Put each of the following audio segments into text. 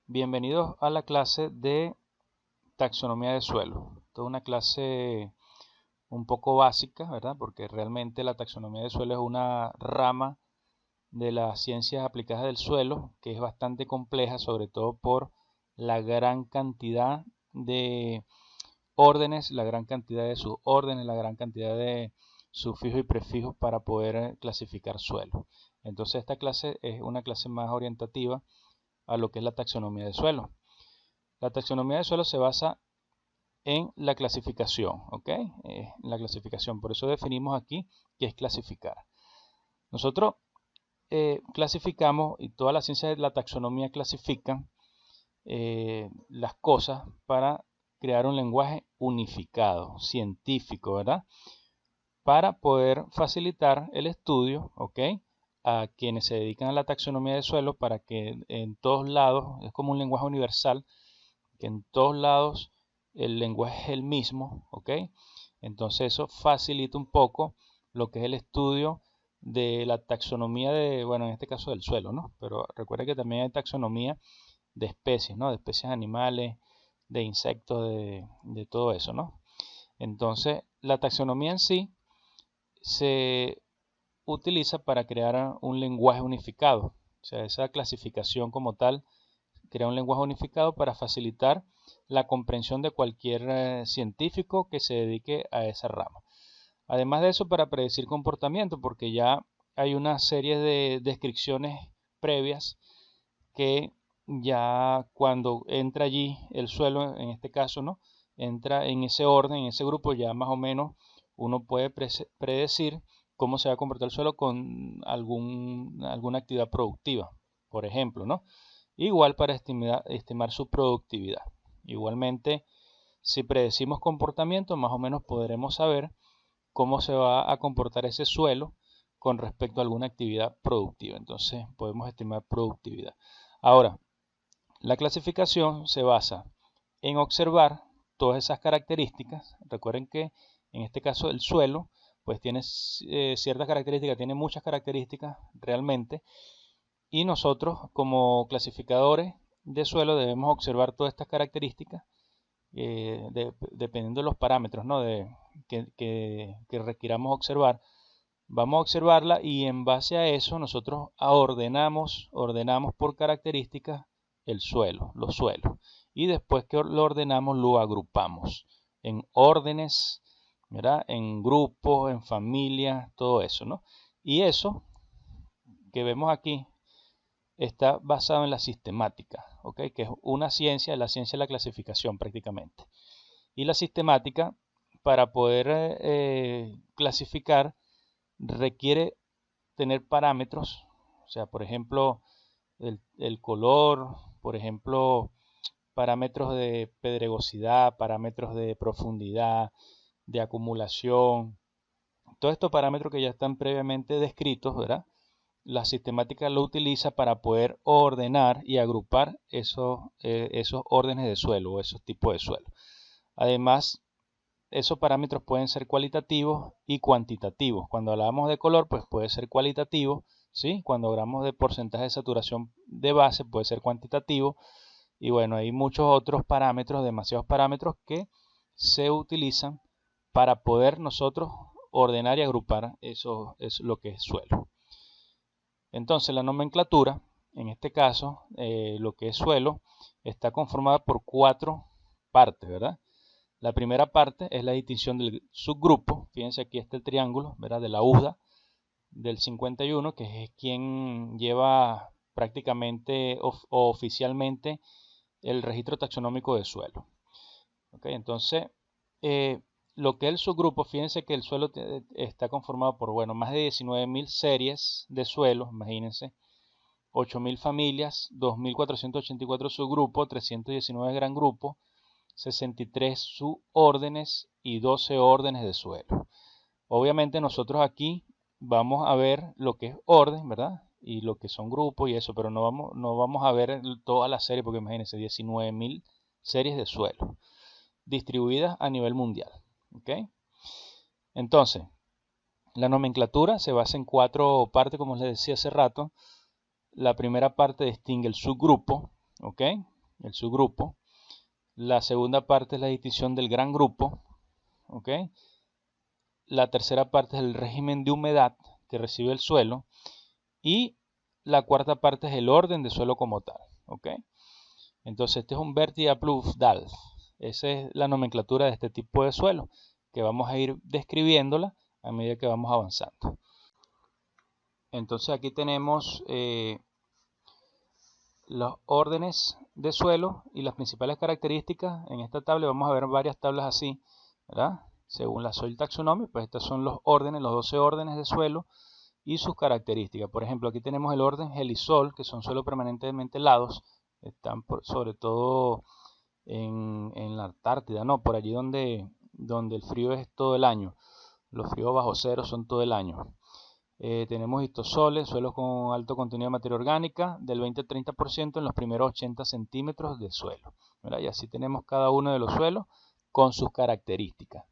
Bienvenidos a la clase de taxonomía de suelo. Esta es una clase un poco básica, ¿verdad? Porque realmente la taxonomía de suelo es una rama de las ciencias aplicadas del suelo que es bastante compleja, sobre todo por la gran cantidad de órdenes, la gran cantidad de subórdenes, la gran cantidad de sufijos y prefijos para poder clasificar suelo. Entonces esta clase es una clase más orientativa a lo que es la taxonomía de suelo. La taxonomía de suelo se basa en la clasificación, ¿ok? La clasificación, por eso definimos aquí qué es clasificar. Nosotros clasificamos, y toda la ciencia de la taxonomía clasifican las cosas para crear un lenguaje unificado, científico, ¿verdad? Para poder facilitar el estudio, ¿ok? A quienes se dedican a la taxonomía de suelo, para que en todos lados, es como un lenguaje universal, que en todos lados el lenguaje es el mismo, ¿ok? Entonces eso facilita un poco lo que es el estudio de la taxonomía de, bueno, en este caso del suelo, ¿no? Pero recuerda que también hay taxonomía de especies, ¿no? De especies animales, de insectos, de todo eso, ¿no? Entonces, la taxonomía en sí se utiliza para crear un lenguaje unificado. O sea, esa clasificación como tal crea un lenguaje unificado para facilitar la comprensión de cualquier científico que se dedique a esa rama. Además de eso, para predecir comportamiento, porque ya hay una serie de descripciones previas que ya cuando entra allí el suelo, en este caso, ¿no? Entra en ese orden, en ese grupo, ya más o menos uno puede predecir cómo se va a comportar el suelo con alguna actividad productiva, por ejemplo, ¿no? Igual para estimar su productividad. Igualmente, si predecimos comportamiento, más o menos podremos saber cómo se va a comportar ese suelo con respecto a alguna actividad productiva. Entonces, podemos estimar productividad. Ahora, la clasificación se basa en observar todas esas características. Recuerden que en este caso el suelo pues tiene ciertas características, tiene muchas características realmente, y nosotros como clasificadores de suelo debemos observar todas estas características dependiendo de los parámetros, ¿no? que requiramos observar. Vamos a observarla y en base a eso nosotros ordenamos por características el suelo, los suelos. Y después que lo ordenamos, lo agrupamos en órdenes, ¿verdad? En grupos, en familias, todo eso, ¿no? Y eso que vemos aquí está basado en la sistemática, ¿ok? Que es una ciencia, la ciencia de la clasificación prácticamente. Y la sistemática, para poder clasificar, requiere tener parámetros, o sea, por ejemplo, el color, por ejemplo, parámetros de pedregosidad, parámetros de profundidad, de acumulación, todos estos parámetros que ya están previamente descritos, ¿verdad? La sistemática lo utiliza para poder ordenar y agrupar esos órdenes de suelo o esos tipos de suelo. Además, esos parámetros pueden ser cualitativos y cuantitativos. Cuando hablamos de color, pues puede ser cualitativo, ¿sí? Cuando hablamos de porcentaje de saturación de base, puede ser cuantitativo. Y bueno, hay muchos otros parámetros, demasiados parámetros que se utilizan para poder nosotros ordenar y agrupar eso es lo que es suelo. Entonces, la nomenclatura, en este caso, lo que es suelo, está conformada por 4 partes, ¿verdad? La primera parte es la distinción del subgrupo. Fíjense, aquí está el triángulo, ¿verdad? De la UDA del 51, que es quien lleva prácticamente o oficialmente el registro taxonómico de suelo. ¿Okay? Entonces, lo que es el subgrupo, fíjense que el suelo está conformado por, bueno, más de 19.000 series de suelos, imagínense, 8.000 familias, 2.484 subgrupos, 319 gran grupos, 63 subórdenes y 12 órdenes de suelo. Obviamente nosotros aquí vamos a ver lo que es orden, ¿verdad? Y lo que son grupos y eso, pero no vamos a ver toda la serie, porque imagínense, 19.000 series de suelo distribuidas a nivel mundial. ¿Okay? Entonces, la nomenclatura se basa en 4 partes, como les decía hace rato. La primera parte distingue el subgrupo, ¿ok? el subgrupo. La segunda parte es la distinción del gran grupo, ¿ok? La tercera parte es el régimen de humedad que recibe el suelo. Y la cuarta parte es el orden de suelo como tal, ¿ok? Entonces este es un Vertiaploufdal. Esa es la nomenclatura de este tipo de suelo, que vamos a ir describiéndola a medida que vamos avanzando. Entonces aquí tenemos los órdenes de suelo y las principales características. En esta tabla vamos a ver varias tablas así, ¿verdad? Según la Soil Taxonomy, pues estos son los órdenes, los 12 órdenes de suelo y sus características. Por ejemplo, aquí tenemos el orden Gelisol, que son suelos permanentemente helados, están sobre todo en la Antártida, ¿no? Por allí donde el frío es todo el año. Los fríos bajo cero son todo el año. Tenemos histosoles, suelos con alto contenido de materia orgánica, del 20-30% en los primeros 80 centímetros de suelo, ¿verdad? Y así tenemos cada uno de los suelos con sus características,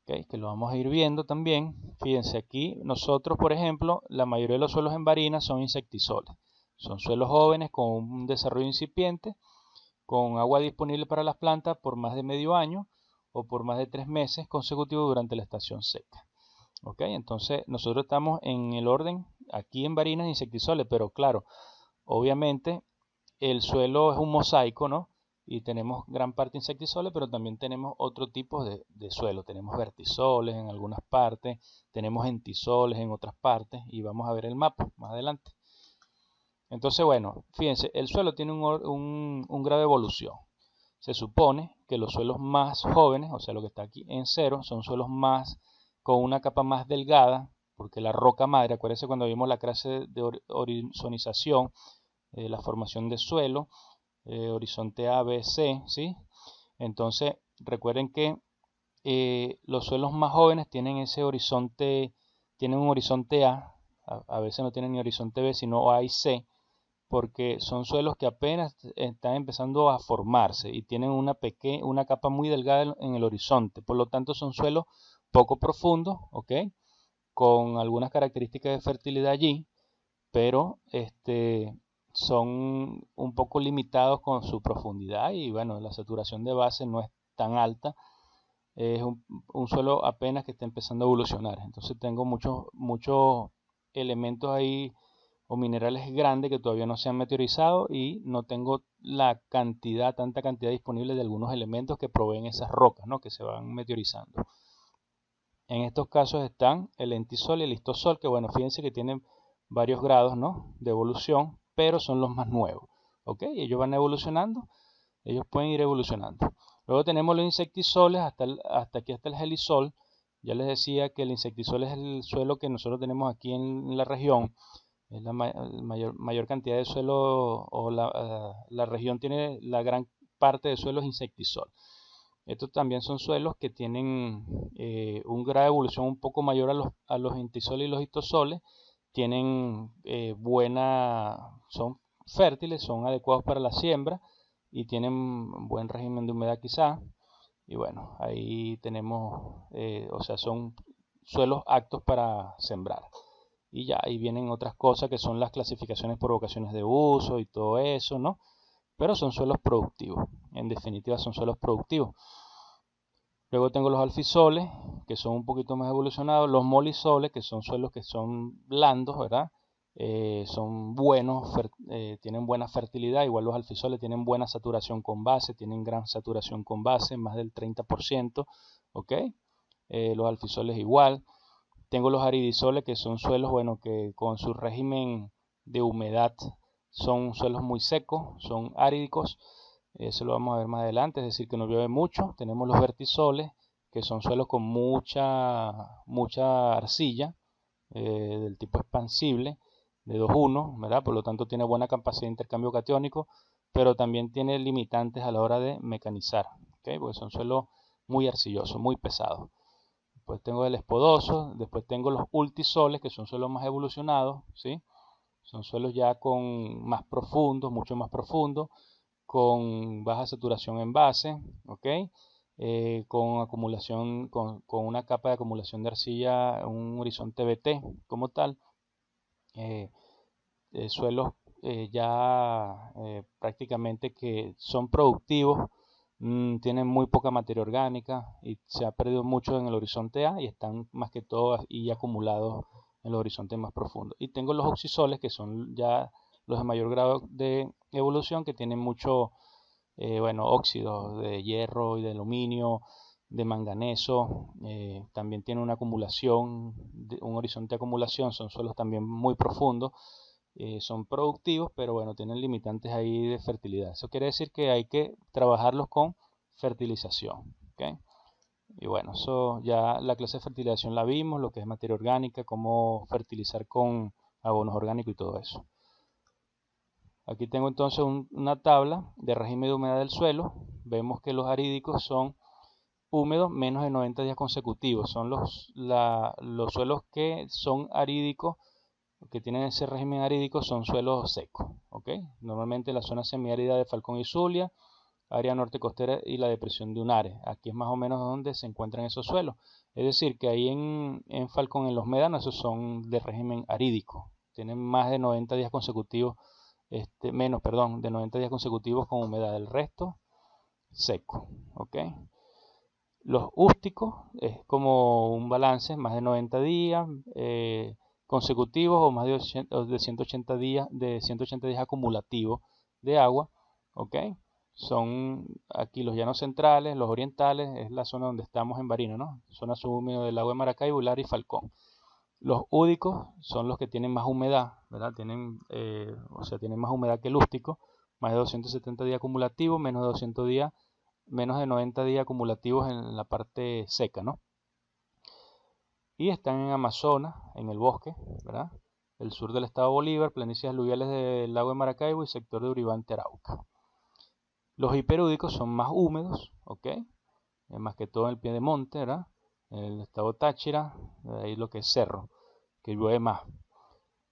¿okay? Que lo vamos a ir viendo también. Fíjense aquí, nosotros, por ejemplo, la mayoría de los suelos en Barinas son insectisoles. Son suelos jóvenes con un desarrollo incipiente, con agua disponible para las plantas por más de medio año o por más de 3 meses consecutivos durante la estación seca. ¿Ok? Entonces nosotros estamos en el orden aquí en Barinas insectisoles, pero claro, obviamente el suelo es un mosaico, ¿no? Y tenemos gran parte insectisoles, pero también tenemos otro tipo de suelo. Tenemos vertisoles en algunas partes, tenemos entisoles en otras partes, y vamos a ver el mapa más adelante. Entonces, bueno, fíjense, el suelo tiene un grado de evolución. Se supone que los suelos más jóvenes, o sea, lo que está aquí en cero, son suelos más con una capa más delgada, porque la roca madre, acuérdense cuando vimos la clase de horizonización, la formación de suelo, horizonte A, B, C, ¿sí? Entonces, recuerden que los suelos más jóvenes tienen ese horizonte, tienen un horizonte a veces no tienen ni horizonte B, sino A y C, porque son suelos que apenas están empezando a formarse y tienen una capa muy delgada en el horizonte. Por lo tanto, son suelos poco profundos, ¿ok? Con algunas características de fertilidad allí, pero son un poco limitados con su profundidad y bueno, la saturación de base no es tan alta. Es un suelo apenas que está empezando a evolucionar. Entonces tengo muchos elementos ahí o minerales grandes que todavía no se han meteorizado y no tengo tanta cantidad disponible de algunos elementos que proveen esas rocas, ¿no? Que se van meteorizando. En estos casos están el entisol y el histosol, que bueno, fíjense que tienen varios grados, ¿no? De evolución, pero son los más nuevos, ¿ok? Ellos van evolucionando, ellos pueden ir evolucionando. Luego tenemos los insectisoles, hasta aquí hasta el gelisol. Ya les decía que el insectisol es el suelo que nosotros tenemos aquí en la región. Es la mayor cantidad de suelo, o la región tiene la gran parte de suelos insectisol. Estos también son suelos que tienen un grado de evolución un poco mayor a los entisoles y los histosoles. Tienen son fértiles, son adecuados para la siembra y tienen buen régimen de humedad quizá. Y bueno, ahí tenemos, o sea, son suelos aptos para sembrar. Y ya ahí vienen otras cosas que son las clasificaciones por vocaciones de uso y todo eso, ¿no? Pero son suelos productivos, en definitiva son suelos productivos. Luego tengo los alfisoles, que son un poquito más evolucionados, los molisoles, que son suelos que son blandos, ¿verdad? Son buenos, tienen buena fertilidad, igual los alfisoles tienen buena saturación con base, tienen gran saturación con base, más del 30%, ¿ok? Los alfisoles igual. Tengo los aridisoles, que son suelos, bueno, que con su régimen de humedad son suelos muy secos, son áridicos. Eso lo vamos a ver más adelante, es decir, que no llueve mucho. Tenemos los vertisoles, que son suelos con mucha arcilla, del tipo expansible, de 2,1, ¿verdad? Por lo tanto tiene buena capacidad de intercambio catiónico, pero también tiene limitantes a la hora de mecanizar, ¿okay? Porque son suelos muy arcillosos, muy pesados. Después tengo el espodoso, después tengo los ultisoles, que son suelos más evolucionados, ¿sí? Son suelos ya más profundos, mucho más profundos, con baja saturación en base, ¿ok? Con acumulación, con una capa de acumulación de arcilla, un horizonte BT como tal. Suelos prácticamente que son productivos, tienen muy poca materia orgánica y se ha perdido mucho en el horizonte A y están más que todo y acumulados en los horizontes más profundos. Y tengo los oxisoles, que son ya los de mayor grado de evolución, que tienen mucho, óxidos de hierro y de aluminio, de manganeso. También tiene una acumulación, un horizonte de acumulación, son suelos también muy profundos. Son productivos, pero bueno, tienen limitantes ahí de fertilidad. Eso quiere decir que hay que trabajarlos con fertilización, ¿okay? Y bueno, eso ya la clase de fertilización la vimos, lo que es materia orgánica, cómo fertilizar con abonos orgánicos y todo eso. Aquí tengo entonces una tabla de régimen de humedad del suelo. Vemos que los arídicos son húmedos menos de 90 días consecutivos. Son los suelos que son arídicos, que tienen ese régimen arídico, son suelos secos, ¿ok? Normalmente la zona semiárida de Falcón y Zulia, área norte costera y la depresión de Unares. Aquí es más o menos donde se encuentran esos suelos. Es decir, que ahí en Falcón, en los médanos, esos son de régimen arídico. Tienen más de 90 días consecutivos, de 90 días consecutivos con humedad. El resto, seco, ¿ok? Los ústicos es como un balance, más de 90 días consecutivos o más de 180 días, acumulativos de agua, ¿ok? Son aquí los llanos centrales, los orientales, es la zona donde estamos en Barinas, ¿no? Zona subhúmeda del lago de Maracaibo, Lara y Falcón. Los údicos son los que tienen más humedad, ¿verdad? Tienen más humedad que el ústico, más de 270 días acumulativos, menos de 200 días, menos de 90 días acumulativos en la parte seca, ¿no? Y están en Amazonas, en el bosque, ¿verdad? El sur del estado Bolívar, planicies aluviales del lago de Maracaibo y sector de Uribante, Arauca. Los hiperúdicos son más húmedos, ¿ok? Más que todo en el pie de monte, ¿verdad? En el estado Táchira, ahí lo que es cerro, que llueve más.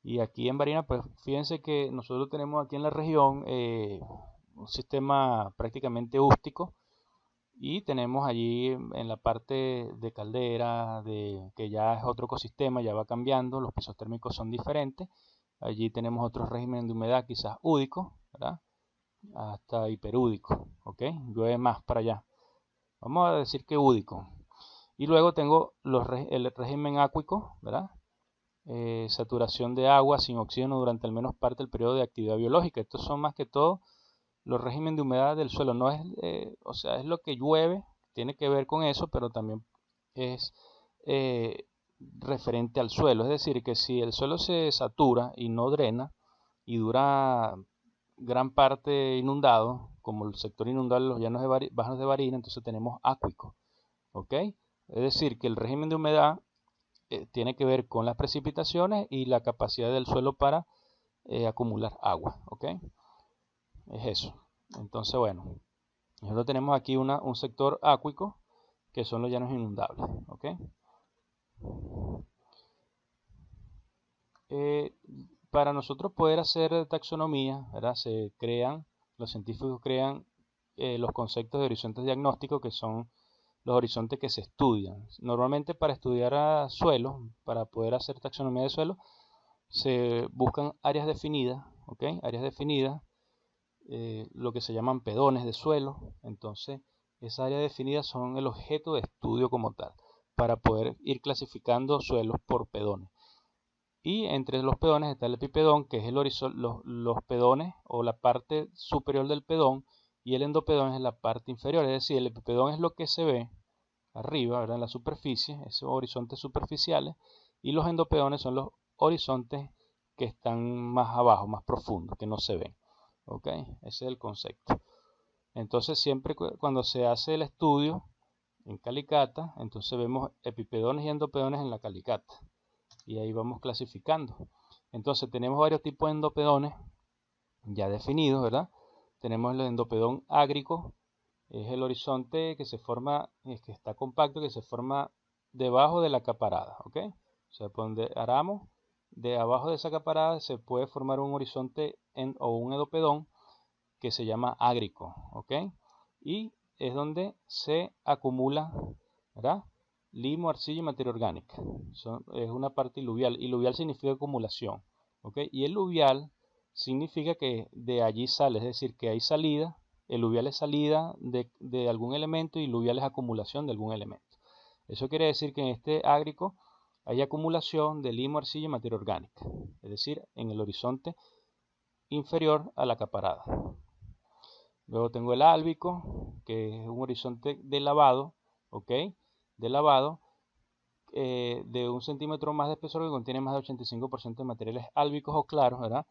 Y aquí en Barinas, pues fíjense que nosotros tenemos aquí en la región un sistema prácticamente ústico, y tenemos allí en la parte de caldera, que ya es otro ecosistema, ya va cambiando, los pisos térmicos son diferentes. Allí tenemos otro régimen de humedad, quizás údico, ¿verdad? Hasta hiperúdico, ¿ok? Llueve más para allá. Vamos a decir que údico. Y luego tengo el régimen acuícola, ¿verdad? Saturación de agua sin oxígeno durante al menos parte del periodo de actividad biológica. Estos son más que todo los regímenes de humedad del suelo. No es, es lo que llueve, tiene que ver con eso, pero también es referente al suelo. Es decir, que si el suelo se satura y no drena y dura gran parte inundado, como el sector inundable de los llanos bajos de Barinas, entonces tenemos acuícola, ¿ok? Es decir, que el régimen de humedad tiene que ver con las precipitaciones y la capacidad del suelo para acumular agua, ¿ok? Es eso. Entonces, bueno, nosotros tenemos aquí un sector acuícola, que son los llanos inundables, ¿ok? Para nosotros poder hacer taxonomía, ¿verdad? Los científicos crean los conceptos de horizontes diagnósticos, que son los horizontes que se estudian. Normalmente para estudiar a suelos, para poder hacer taxonomía de suelo, se buscan áreas definidas, ¿ok? Áreas definidas, lo que se llaman pedones de suelo. Entonces, esas áreas definidas son el objeto de estudio como tal, para poder ir clasificando suelos por pedones. Y entre los pedones está el epipedón, que es los pedones o la parte superior del pedón, y el endopedón es la parte inferior. Es decir, el epipedón es lo que se ve arriba, ¿verdad? En la superficie, esos horizontes superficiales, y los endopedones son los horizontes que están más abajo, más profundos, que no se ven. ¿Ok? Ese es el concepto. Entonces, siempre cuando se hace el estudio en calicata, entonces vemos epipedones y endopedones en la calicata, y ahí vamos clasificando. Entonces tenemos varios tipos de endopedones ya definidos, ¿verdad? Tenemos el endopedón ágrico, es el horizonte que se forma, que está compacto, que se forma debajo de la caparada, ¿ok? O sea, por donde aramos, de abajo de esa caparada se puede formar un horizonte o un endopedón que se llama ágrico, ¿ok? Y es donde se acumula, ¿verdad? Limo, arcilla y materia orgánica. Es una parte iluvial. Iluvial significa acumulación, ¿ok? Y el luvial significa que de allí sale, es decir, que hay salida, eluvial es salida de algún elemento y luvial es acumulación de algún elemento. Eso quiere decir que en este ágrico hay acumulación de limo, arcilla y materia orgánica, es decir, en el horizonte inferior a la caparada. Luego tengo el álbico, que es un horizonte de lavado, ¿ok? De lavado, de 1 centímetro más de espesor, que contiene más de 85% de materiales álbicos o claros, ¿verdad?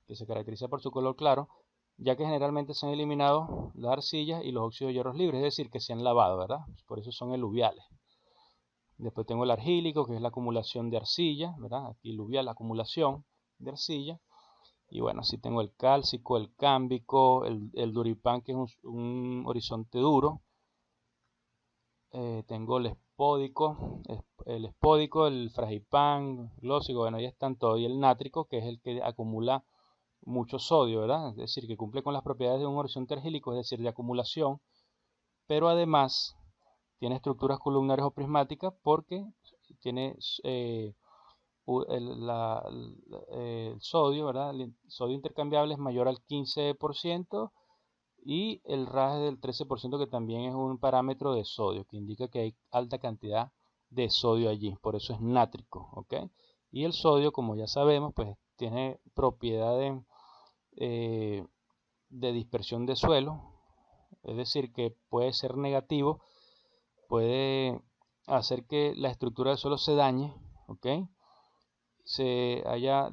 Que se caracteriza por su color claro, ya que generalmente se han eliminado las arcillas y los óxidos de hierros libres, es decir, que se han lavado, ¿verdad? Por eso son eluviales. Después tengo el argílico, que es la acumulación de arcilla, ¿verdad? Aquí eluvial, la acumulación de arcilla. Y bueno, así tengo el cálcico, el cámbico, el duripán, que es un horizonte duro. Tengo el espódico, el fragipán, glósico, bueno, ahí están todos. Y el nátrico, que es el que acumula mucho sodio, ¿verdad? Es decir, que cumple con las propiedades de un horizonte argílico, es decir, de acumulación, pero además tiene estructuras columnares o prismáticas porque tiene el sodio, ¿verdad? El sodio intercambiable es mayor al 15% y el RAS es del 13%, que también es un parámetro de sodio, que indica que hay alta cantidad de sodio allí, por eso es nátrico, ¿ok? Y el sodio, como ya sabemos, pues tiene propiedades de dispersión de suelo, es decir, que puede ser negativo, puede hacer que la estructura del suelo se dañe, ¿ok? Se haya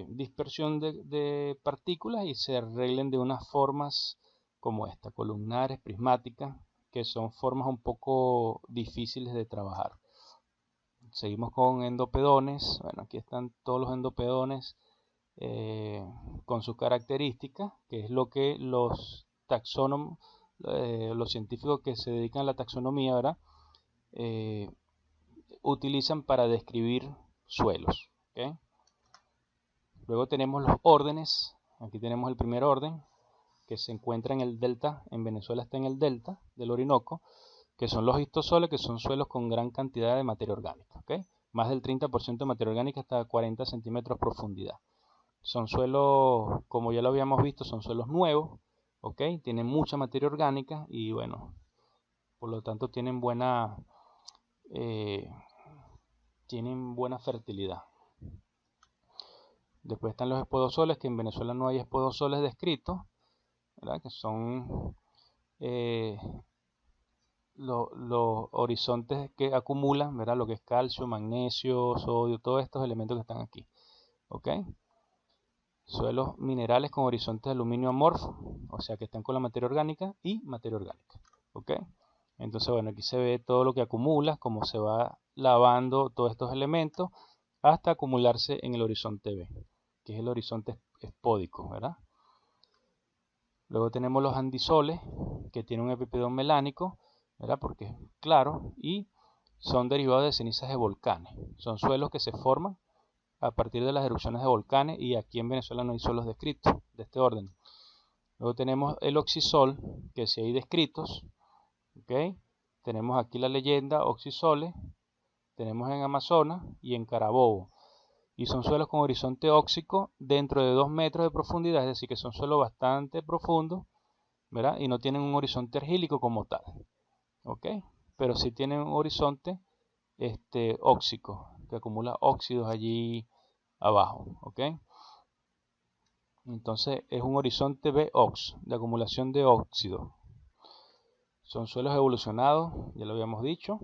dispersión de partículas y se arreglen de unas formas como esta, columnares, prismáticas, que son formas un poco difíciles de trabajar. Seguimos con endopedones. Bueno, aquí están todos los endopedones con sus características, que es lo que los taxónomos, los científicos que se dedican a la taxonomía, ¿verdad? Utilizan para describir suelos. ¿Okay? Luego tenemos los órdenes. Aquí tenemos el primer orden, que se encuentra en el delta. En Venezuela está en el delta del Orinoco, que son los histosoles, que son suelos con gran cantidad de materia orgánica. ¿Okay? Más del 30% de materia orgánica hasta 40 centímetros de profundidad. Son suelos, como ya lo habíamos visto, son suelos nuevos, ¿ok? Tienen mucha materia orgánica y bueno, por lo tanto tienen buena fertilidad. Después están los espodosoles, que en Venezuela no hay espodosoles descritos, ¿verdad? Que son los horizontes que acumulan, ¿verdad? Lo que es calcio, magnesio, sodio, todos estos elementos que están aquí, ¿ok? Suelos minerales con horizontes de aluminio amorfo, o sea que están con la materia orgánica y materia orgánica, ¿ok? Entonces, bueno, aquí se ve todo lo que acumula, cómo se va lavando todos estos elementos hasta acumularse en el horizonte B, que es el horizonte espódico, ¿verdad? Luego tenemos los andisoles, que tienen un epipedón melánico, ¿verdad? Porque es claro, y son derivados de cenizas de volcanes. Son suelos que se forman a partir de las erupciones de volcanes, y aquí en Venezuela no hay suelos descritos de este orden. Luego tenemos el oxisol, que sí hay descritos, ¿ok? Tenemos aquí la leyenda oxisoles, tenemos en Amazonas y en Carabobo, y son suelos con horizonte óxico dentro de 2 metros de profundidad, es decir, que son suelos bastante profundos, ¿verdad? Y no tienen un horizonte argílico como tal, ¿ok? Pero sí tienen un horizonte óxico, que acumula óxidos allí abajo, ¿ok? Entonces es un horizonte BOX, de acumulación de óxido. Son suelos evolucionados, ya lo habíamos dicho.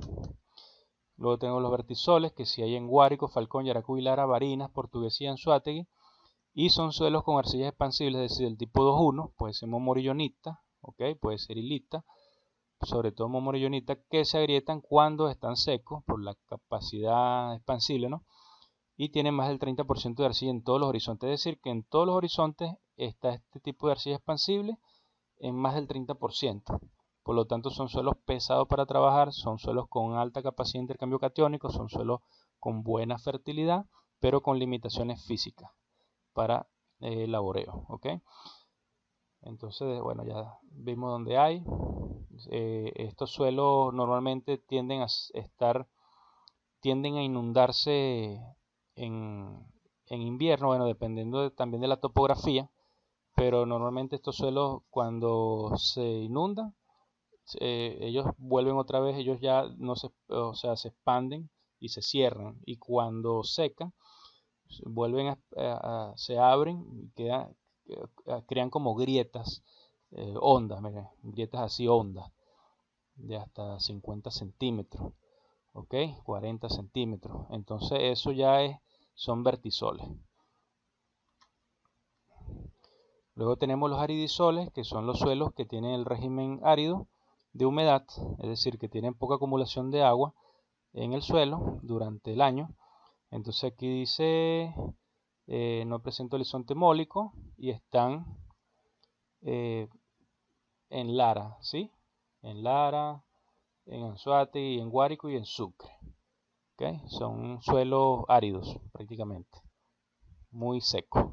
Luego tengo los vertisoles, que si hay en Guárico, Falcón, Yaracuy, Lara, Barinas, Portuguesía, Anzoátegui. Y son suelos con arcillas expansibles, es decir, del tipo 2.1, puede ser momorillonita, ¿ok? Puede ser hilita, sobre todo momorillonita, que se agrietan cuando están secos por la capacidad expansible, ¿no? Y tienen más del 30% de arcilla en todos los horizontes, es decir, que en todos los horizontes está este tipo de arcilla expansible en más del 30%. Por lo tanto, son suelos pesados para trabajar, son suelos con alta capacidad de intercambio catiónico, son suelos con buena fertilidad, pero con limitaciones físicas para laboreo, ¿ok? Entonces, bueno, ya vimos dónde hay. Estos suelos normalmente tienden a inundarse en en invierno, bueno, dependiendo también de la topografía, pero normalmente estos suelos cuando se inundan, ellos vuelven otra vez, ellos ya no se, o sea, se expanden y se cierran, y cuando secan, vuelven se abren y crean como grietas, ondas, miren, grietas así ondas, de hasta 50 centímetros, ok, 40 centímetros. Entonces eso ya son vertisoles. Luego tenemos los aridisoles, que son los suelos que tienen el régimen árido de humedad, es decir, que tienen poca acumulación de agua en el suelo durante el año. Entonces aquí dice no presenta horizonte mólico y están en Lara, ¿sí? En Lara, en Anzoátegui, en Guárico y en Sucre. ¿Okay? Son suelos áridos prácticamente, muy secos.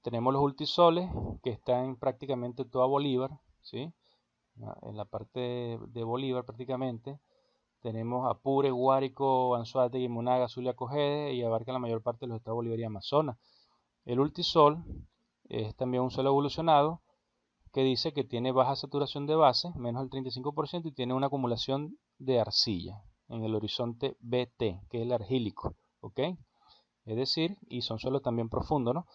Tenemos los ultisoles que están en prácticamente toda Bolívar, ¿sí? En la parte de Bolívar prácticamente. Tenemos Apure, Guárico, Anzoátegui, Monaga, Zulia, Cogede y abarca la mayor parte de los estados Bolívar y Amazonas. El ultisol es también un suelo evolucionado que dice que tiene baja saturación de base, menos del 35%, y tiene una acumulación de arcilla en el horizonte BT, que es el argílico, ¿ok? Es decir, y son suelos también profundos, ¿no?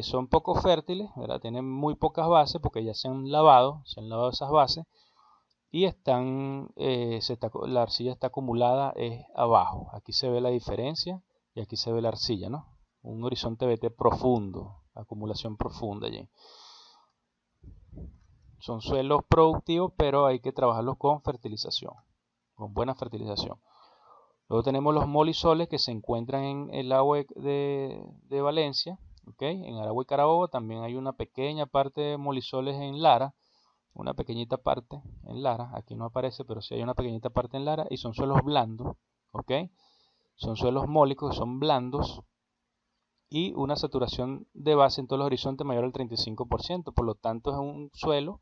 Son poco fértiles, ¿verdad? Tienen muy pocas bases porque ya se han lavado esas bases y la arcilla está acumulada abajo. Aquí se ve la diferencia y aquí se ve la arcilla, ¿no? Un horizonte BT profundo, acumulación profunda allí. Son suelos productivos, pero hay que trabajarlos con fertilización, con buena fertilización. Luego tenemos los molisoles que se encuentran en el agua de Valencia, ¿okay? En Aragua y Carabobo también hay una pequeña parte de molisoles en Lara, una pequeñita parte en Lara, aquí no aparece, pero sí hay una pequeñita parte en Lara, y son suelos blandos, ¿ok? Son suelos mólicos, son blandos, y una saturación de base en todos los horizontes mayor al 35%, por lo tanto es un suelo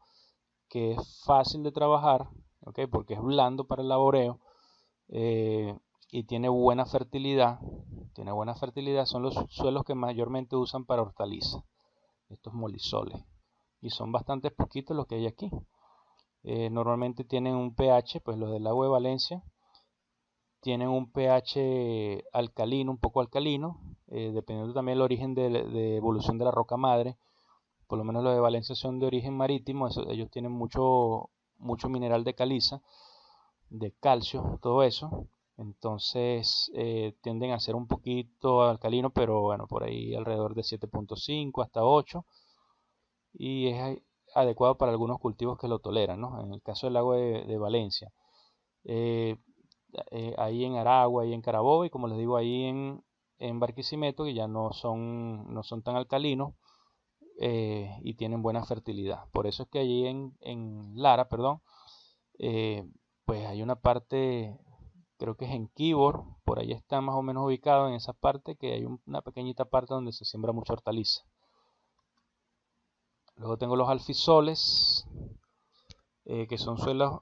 que es fácil de trabajar, ¿okay? Porque es blando para el laboreo y tiene buena fertilidad. Son los suelos que mayormente usan para hortalizas, estos molisoles, y son bastante poquitos los que hay aquí. Normalmente tienen un pH, pues los del agua de Valencia tienen un pH alcalino, un poco alcalino, dependiendo también del origen de evolución de la roca madre. Por lo menos los de Valencia son de origen marítimo, ellos tienen mucho mineral de caliza, de calcio, todo eso. Entonces tienden a ser un poquito alcalino, pero bueno, por ahí alrededor de 7.5 hasta 8. Y es adecuado para algunos cultivos que lo toleran, ¿no? En el caso del agua de Valencia. Ahí en Aragua y en Carabobo, y como les digo, ahí en Barquisimeto, que ya no son tan alcalinos, y tienen buena fertilidad. Por eso es que allí en Lara, perdón, pues hay una parte, creo que es en Quibor, por ahí está más o menos ubicado en esa parte, que hay una pequeñita parte donde se siembra mucha hortaliza. Luego tengo los alfisoles, que son suelos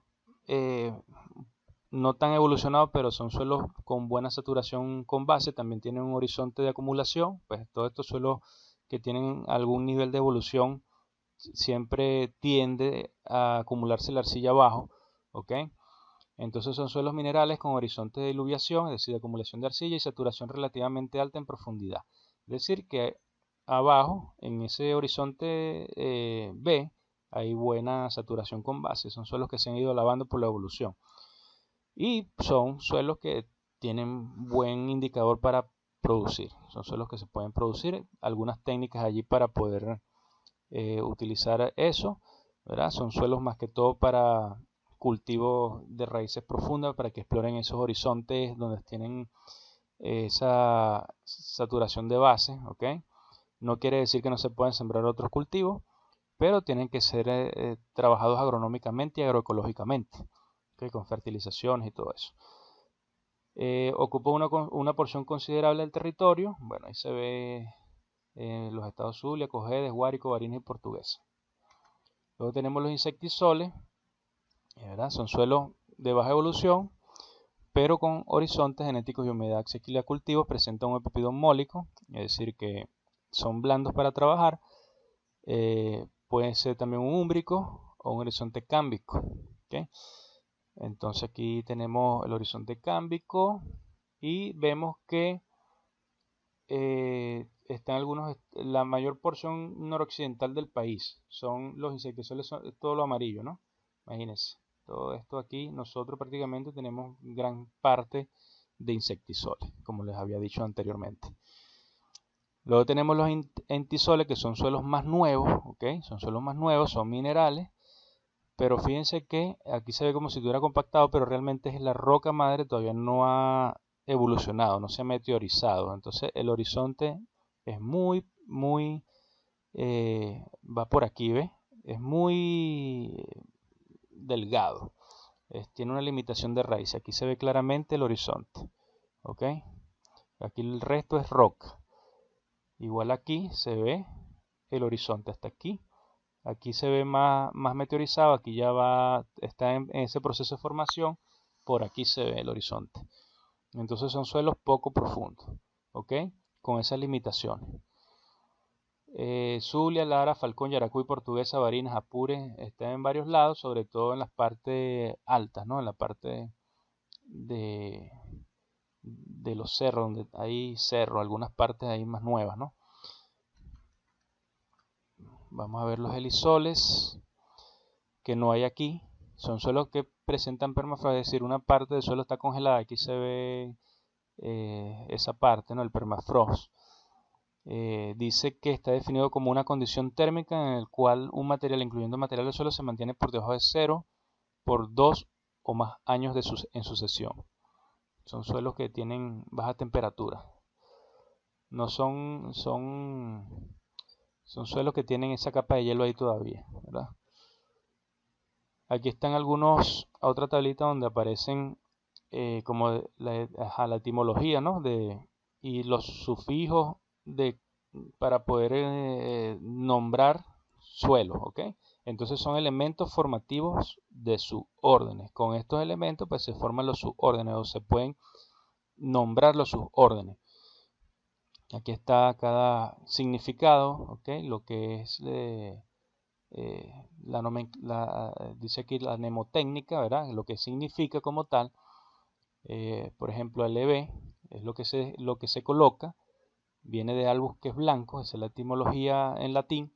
no tan evolucionados, pero son suelos con buena saturación con base, también tienen un horizonte de acumulación. Pues todos estos suelos que tienen algún nivel de evolución siempre tiende a acumularse la arcilla abajo, ¿ok? Entonces son suelos minerales con horizonte de diluviación, es decir, de acumulación de arcilla y saturación relativamente alta en profundidad. Es decir, que abajo, en ese horizonte B, hay buena saturación con base. Son suelos que se han ido lavando por la evolución. Y son suelos que tienen buen indicador para producir. Son suelos que se pueden producir. Algunas técnicas allí para poder utilizar eso, ¿verdad? Son suelos más que todo para cultivos de raíces profundas, para que exploren esos horizontes donde tienen esa saturación de base, ¿ok? No quiere decir que no se puedan sembrar otros cultivos, pero tienen que ser trabajados agronómicamente y agroecológicamente, ¿okay? Con fertilizaciones y todo eso. Ocupa una porción considerable del territorio. Bueno, ahí se ve los estados Zulia, Cojedes, Guárico, Barinas y Portuguesa. Luego tenemos los insectisoles, ¿verdad? Son suelos de baja evolución, pero con horizontes genéticos y humedad asequible a cultivos presentan un epipidón mólico, es decir, que son blandos para trabajar. Puede ser también un úmbrico o un horizonte cámbico. ¿Okay? Entonces aquí tenemos el horizonte cámbico y vemos que están la mayor porción noroccidental del país. Son los insectisoles, todo lo amarillo, ¿no? Imagínense, todo esto aquí, nosotros prácticamente tenemos gran parte de insectisoles, como les había dicho anteriormente. Luego tenemos los entisoles, que son suelos más nuevos, ¿ok? Son suelos más nuevos, son minerales, pero fíjense que aquí se ve como si estuviera compactado, pero realmente es la roca madre, todavía no ha evolucionado, no se ha meteorizado. Entonces el horizonte es muy, va por aquí, ¿ves? Es muy delgado. Tiene una limitación de raíz. Aquí se ve claramente el horizonte, ¿ok? Aquí el resto es roca. Igual aquí se ve el horizonte hasta aquí. Aquí se ve más meteorizado, aquí ya está en ese proceso de formación, por aquí se ve el horizonte. Entonces son suelos poco profundos, ¿ok? Con esas limitaciones. Zulia, Lara, Falcón, Yaracuy, Portuguesa, Barinas, Apure, están en varios lados, sobre todo en las partes altas, ¿no? En la parte de los cerros, donde hay cerros, algunas partes ahí más nuevas, ¿no? Vamos a ver los helisoles que no hay aquí. Son suelos que presentan permafrost, es decir, una parte del suelo está congelada. Aquí se ve esa parte, ¿no? El permafrost. Dice que está definido como una condición térmica en el cual un material, incluyendo material del suelo, se mantiene por debajo de cero por 2 o más años en sucesión. Son suelos que tienen baja temperatura. No son suelos que tienen esa capa de hielo ahí todavía, ¿verdad? Aquí están otra tablita donde aparecen como la etimología, ¿no? Y los sufijos para poder nombrar suelos, ¿ok? Entonces son elementos formativos de subórdenes. Con estos elementos pues se forman los subórdenes o se pueden nombrar los subórdenes. Aquí está cada significado, ¿ok? Lo que es dice aquí la mnemotécnica, ¿verdad? Lo que significa como tal. Por ejemplo, LB es lo que se coloca, viene de albus, que es blanco, esa es la etimología en latín,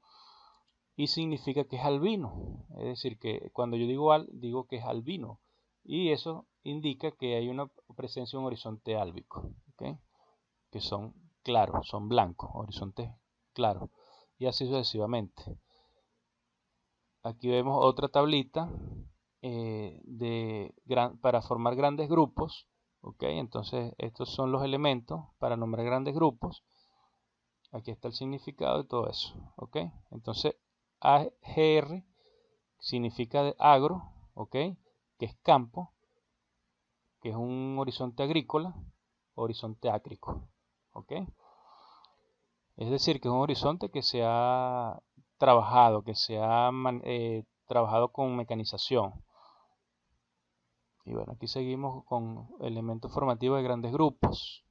y significa que es albino. Es decir, que cuando yo digo que es albino, y eso indica que hay una presencia de un horizonte álbico, ¿okay? Que son claros, son blancos, horizontes claros, y así sucesivamente. Aquí vemos otra tablita para formar grandes grupos. ¿Ok? Entonces estos son los elementos para nombrar grandes grupos. Aquí está el significado de todo eso. ¿Ok? Entonces AGR significa de agro, ¿ok? Que es campo, que es un horizonte agrícola, horizonte ácrico. ¿Ok? Es decir, que es un horizonte que se ha trabajado, que se ha trabajado con mecanización. Y bueno, aquí seguimos con elementos formativos de grandes grupos.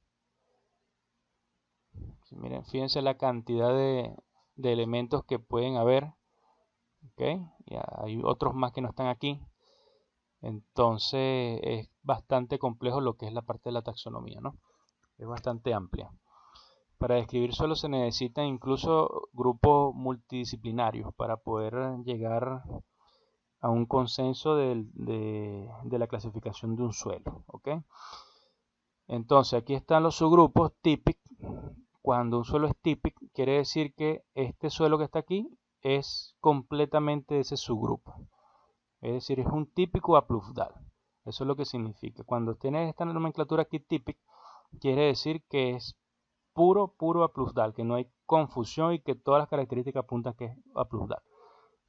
Miren, fíjense la cantidad de elementos que pueden haber. ¿Okay? Y hay otros más que no están aquí. Entonces es bastante complejo lo que es la parte de la taxonomía, ¿no? Es bastante amplia. Para describir suelo se necesitan incluso grupos multidisciplinarios para poder llegar a un consenso de la clasificación de un suelo. ¿Ok? Entonces aquí están los subgrupos típicos. Cuando un suelo es típico, quiere decir que este suelo que está aquí es completamente de ese subgrupo. Es decir, es un típico aplusdal. Eso es lo que significa. Cuando tienes esta nomenclatura aquí típico, quiere decir que es puro aplusdal, que no hay confusión y que todas las características apuntan que es aplusdal.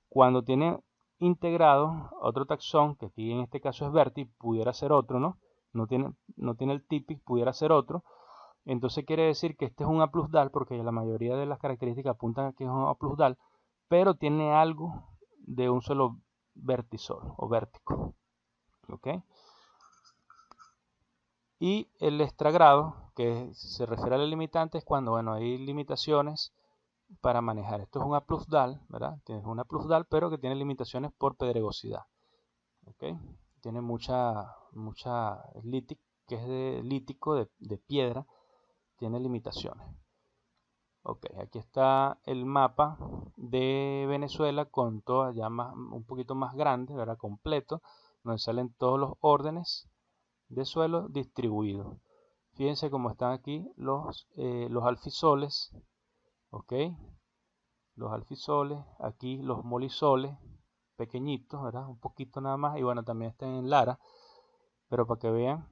Cuando tiene integrado otro taxón, que aquí en este caso es Verti, pudiera ser otro, ¿no? No tiene el típico, pudiera ser otro. Entonces quiere decir que este es un aplusdal, porque la mayoría de las características apuntan a que es un aplusdal, pero tiene algo de un solo vertisol o vértico. ¿Ok? Y el extragrado, que se refiere a la limitante, es cuando, bueno, hay limitaciones para manejar. Esto es una plusdal, ¿verdad? Tienes una plusdal, pero que tiene limitaciones por pedregosidad. ¿Ok? Tiene mucha lítica, que es de lítico, de piedra, tiene limitaciones. Ok, aquí está el mapa de Venezuela con todo ya un poquito más grande, ¿verdad? Completo, donde salen todos los órdenes de suelo distribuidos. Fíjense cómo están aquí los alfisoles, ok, los alfisoles, aquí los molisoles, pequeñitos, ¿verdad? Un poquito nada más, y bueno, también están en Lara, pero para que vean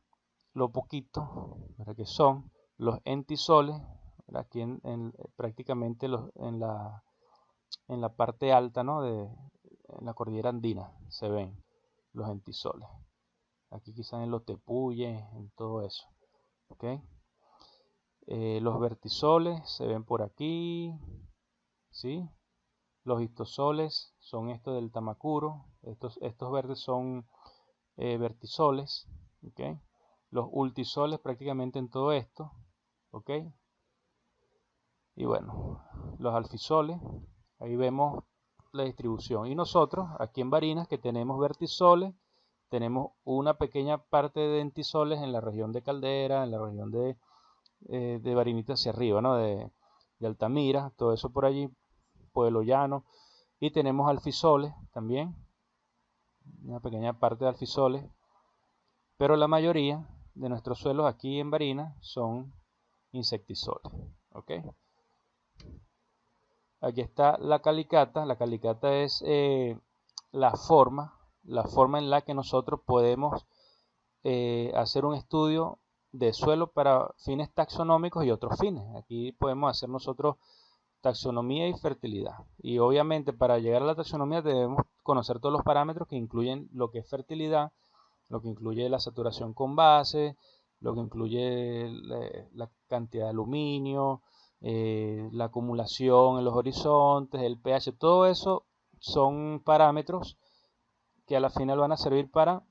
lo poquito, ¿verdad? Que son los entisoles, ¿verdad? Aquí prácticamente en la parte alta, ¿no? En la cordillera andina se ven los entisoles. Aquí quizás en los tepuyes, en todo eso. ¿Ok? Los vertisoles se ven por aquí, ¿sí? Los histosoles son estos del Tamacuro. Estos verdes son vertisoles, ¿ok? Los ultisoles prácticamente en todo esto, ¿ok? Y bueno, los alfisoles, ahí vemos la distribución. Y nosotros, aquí en Barinas, que tenemos vertisoles, tenemos una pequeña parte de entisoles en la región de Caldera, en la región de Barinita hacia arriba, ¿no? De Altamira, todo eso por allí, Pueblo Llano. Y tenemos alfisoles también, una pequeña parte de alfisoles, pero la mayoría de nuestros suelos aquí en Barinas son insectisoles, ¿ok? Aquí está la calicata. La calicata es la forma en la que nosotros podemos hacer un estudio de suelo para fines taxonómicos y otros fines. Aquí podemos hacer nosotros taxonomía y fertilidad. Y obviamente para llegar a la taxonomía debemos conocer todos los parámetros que incluyen lo que es fertilidad, lo que incluye la saturación con base, lo que incluye la cantidad de aluminio, la acumulación en los horizontes, el pH, todo eso son parámetros que a la final van a servir para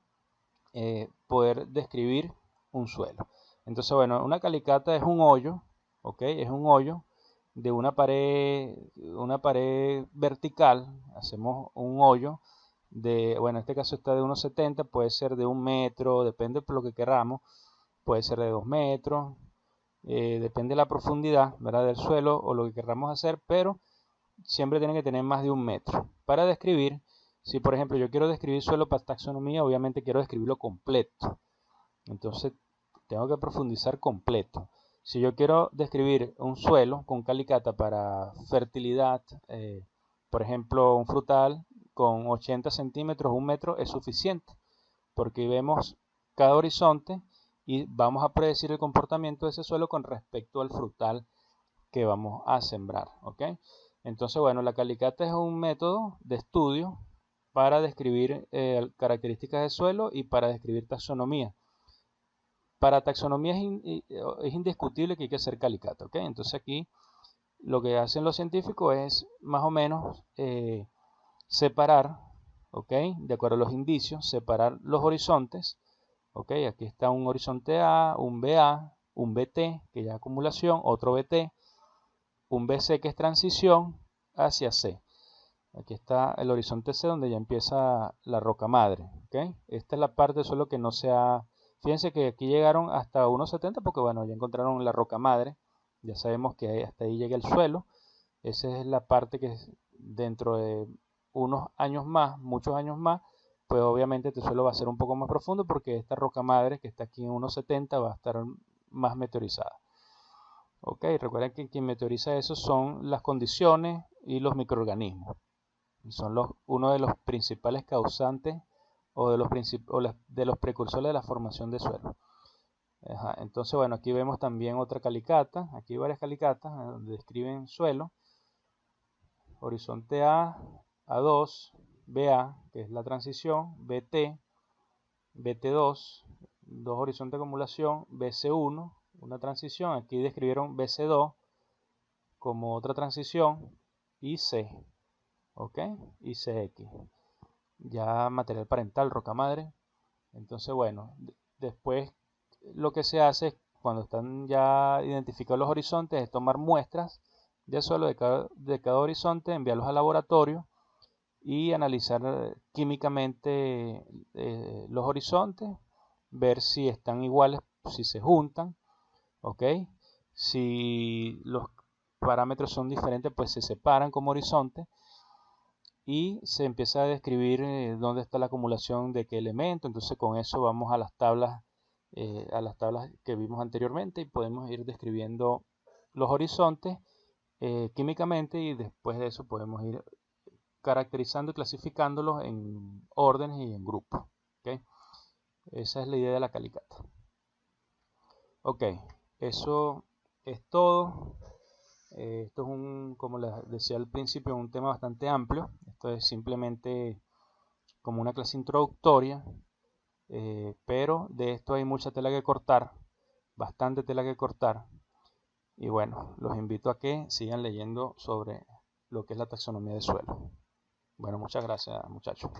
poder describir un suelo. Entonces, bueno, una calicata es un hoyo, ¿ok? Es un hoyo de una pared vertical. Hacemos un hoyo bueno, en este caso está de 1,70, puede ser de 1 metro, depende por lo que queramos, puede ser de 2 metros, depende de la profundidad, ¿verdad? Del suelo o lo que queramos hacer, pero siempre tiene que tener más de 1 metro. Para describir, si por ejemplo yo quiero describir suelo para taxonomía, obviamente quiero describirlo completo. Entonces tengo que profundizar completo. Si yo quiero describir un suelo con calicata para fertilidad, por ejemplo un frutal con 80 centímetros, 1 metro es suficiente, porque vemos cada horizonte y vamos a predecir el comportamiento de ese suelo con respecto al frutal que vamos a sembrar, ¿ok? Entonces, bueno, la calicata es un método de estudio para describir características de suelo y para describir taxonomía. Para taxonomía es indiscutible que hay que hacer calicata, ¿ok? Entonces aquí lo que hacen los científicos es más o menos separar, ¿ok? De acuerdo a los indicios, separar los horizontes, ¿ok? Aquí está un horizonte A, un BA, un BT, que ya es acumulación, otro BT, un BC que es transición hacia C. Aquí está el horizonte C donde ya empieza la roca madre, ¿ok? Esta es la parte del suelo que no se ha... Fíjense que aquí llegaron hasta 1,70 porque bueno, ya encontraron la roca madre, ya sabemos que hasta ahí llega el suelo. Esa es la parte que dentro de unos años más, muchos años más, pues obviamente este suelo va a ser un poco más profundo porque esta roca madre que está aquí en 1,70 va a estar más meteorizada. Ok, recuerden que quien meteoriza eso son las condiciones y los microorganismos. Son uno de los principales causantes o de los precursores de la formación de suelo. Ajá, entonces, bueno, aquí vemos también otra calicata. Aquí hay varias calicatas donde describen suelo. Horizonte A, A2, BA, que es la transición, BT, BT2, dos horizontes de acumulación, BC1, una transición. Aquí describieron BC2 como otra transición y C, ¿ok? Y CX. Ya material parental, roca madre. Entonces, bueno, después lo que se hace cuando están ya identificados los horizontes es tomar muestras de suelo de cada horizonte, enviarlos al laboratorio y analizar químicamente los horizontes, ver si están iguales, si se juntan, ¿ok? Si los parámetros son diferentes, pues se separan como horizontes y se empieza a describir dónde está la acumulación de qué elemento. Entonces con eso vamos a las tablas que vimos anteriormente y podemos ir describiendo los horizontes químicamente, y después de eso podemos ir caracterizando y clasificándolos en órdenes y en grupos. ¿Okay? Esa es la idea de la calicata. Ok, eso es todo. Esto es como les decía al principio, un tema bastante amplio. Esto es simplemente como una clase introductoria, pero de esto hay mucha tela que cortar, bastante tela que cortar. Y bueno, los invito a que sigan leyendo sobre lo que es la taxonomía de suelo. Bueno, muchas gracias, muchachos.